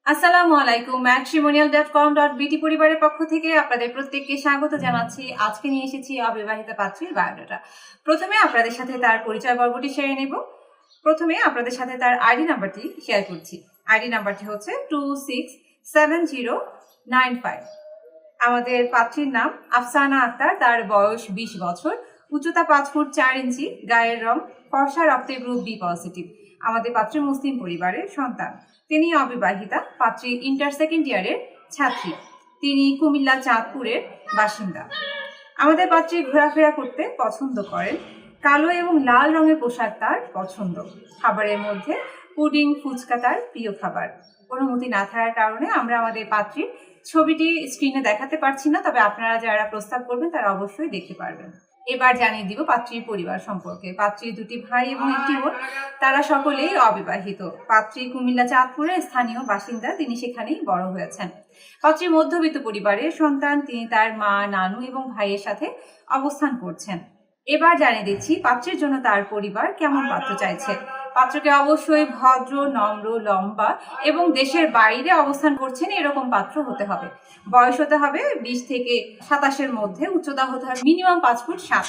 আসসালামু আলাইকুম। matrimonial.com.bt পরিবারের পক্ষ থেকে আপনাদের প্রত্যেককে স্বাগত জানাচ্ছি। আজকে নিয়ে এসেছি অবিবাহিতা পাত্রীর বায়োডাটা। প্রথমে আপনাদের সাথে তার পরিচয় পর্বটি সেরে নেব। প্রথমে আপনাদের সাথে তার আইডি নাম্বারটি শেয়ার করছি। আইডি নাম্বারটি হচ্ছে 267095। আমাদের পাত্রীর নাম আফসানা আক্তার। তার বয়স 20 বছর, উচ্চতা 5 ফুট 4 ইঞ্চি, গায়ের রং ফর্সা, রক্তের গ্রুপ বি পজিটিভ। আমাদের পাত্রী মুসলিম পরিবারের সন্তান। তিনি অবিবাহিতা। পাত্রী ইন্টার সেকেন্ড ইয়ারের ছাত্রী। তিনি কুমিল্লা চাঁদপুরের বাসিন্দা। আমাদের পাত্রী ঘোরাফেরা করতে পছন্দ করেন। কালো এবং লাল রঙের পোশাক তার পছন্দ। খাবারের মধ্যে পুডিং, ফুচকা তার প্রিয় খাবার। অনুমতি না থাকার কারণে আমরা আমাদের পাত্রীর ছবিটি স্ক্রিনে দেখাতে পারছি না, তবে আপনারা যারা প্রস্তাব করবেন তারা অবশ্যই দেখতে পারবেন। এবার জানিয়ে দিব পাত্রীর পরিবার সম্পর্কে। পাত্রীর 2টি ভাই এবং 1টি বোন। তারা সকলেই অবিবাহিত। পাত্রী কুমিল্লা চাঁদপুরের স্থানীয় বাসিন্দা। তিনি সেখানেই বড় হয়েছেন। পাত্রী মধ্যবিত্ত পরিবারের সন্তান। তিনি তার মা, নানু এবং ভাইয়ের সাথে অবস্থান করছেন। এবার জানিয়ে দিচ্ছি পাত্রের জন্য তার পরিবার কেমন পাত্র চাইছে। পাত্রকে অবশ্যই ভদ্র, নম্র, লম্বা এবং দেশের বাইরে অবস্থান করছেন এরকম পাত্র হতে হবে। বয়স হতে হবে 20 থেকে 27-এর মধ্যে। উচ্চতা হতে হবে মিনিমাম 5 ফুট 7।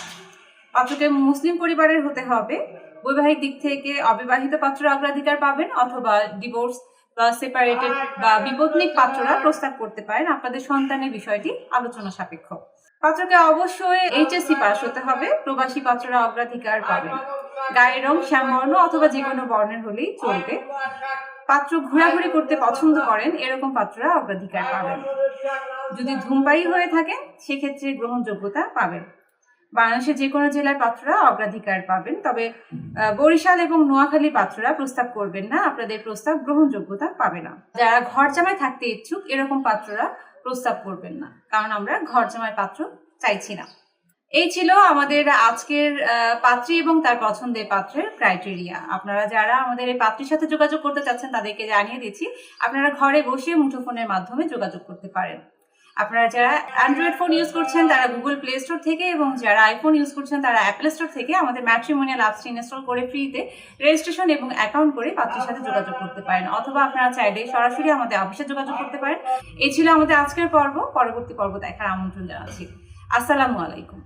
পাত্রকে মুসলিম পরিবারের হতে হবে। বৈবাহিক দিক থেকে অবিবাহিত পাত্ররা অগ্রাধিকার পাবেন, অথবা ডিভোর্স বা সেপারেটেড বা বিপত্নিক পাত্ররা প্রস্তাব করতে পারেন। আপনাদের সন্তানের বিষয়টি আলোচনা সাপেক্ষ। পাত্রকে অবশ্যই এইচএসসি পাস হতে হবে। প্রবাসী পাত্ররা অগ্রাধিকার পাবেন। গায়ের রং শ্যামবর্ণ অথবা যে কোনো বর্ণের হলেই চলবে। পাত্র ঘোরাঘুরি করতে পছন্দ করেন এরকম পাত্ররা অগ্রাধিকার পাবেন। যদি ধূমপায়ী হয়ে থাকেন সেক্ষেত্রে গ্রহণযোগ্যতা পাবেন। বাংলাদেশের যে কোনো জেলার পাত্ররা অগ্রাধিকার পাবেন, তবে বরিশাল এবং নোয়াখালী পাত্ররা প্রস্তাব করবেন না। আপনাদের প্রস্তাব গ্রহণযোগ্যতা পাবে না। যারা ঘর জামাই থাকতে ইচ্ছুক এরকম পাত্ররা প্রস্তাব করবেন না, কারণ আমরা ঘর জামাই পাত্র চাইছি না। এই ছিল আমাদের আজকের পাত্রী এবং তার পছন্দের পাত্রের ক্রাইটেরিয়া। আপনারা যারা আমাদের এই পাত্রীর সাথে যোগাযোগ করতে চাচ্ছেন তাদেরকে জানিয়ে দিচ্ছি, আপনারা ঘরে বসে মুঠোফোনের মাধ্যমে যোগাযোগ করতে পারেন। আপনারা যারা অ্যান্ড্রয়েড ফোন ইউজ করছেন তারা গুগল প্লে স্টোর থেকে, এবং যারা আইফোন ইউজ করছেন তারা অ্যাপল স্টোর থেকে আমাদের ম্যাট্রিমোনিয়াল অ্যাপসটি ইনস্টল করে ফ্রিতে রেজিস্ট্রেশন এবং অ্যাকাউন্ট করে পাত্রীর সাথে যোগাযোগ করতে পারেন, অথবা আপনারা চাইলে সরাসরি আমাদের অফিসে যোগাযোগ করতে পারেন। এই ছিল আমাদের আজকের পর্ব। পরবর্তী পর্ব দেখার আমন্ত্রণ জানাচ্ছি। আসসালামু আলাইকুম।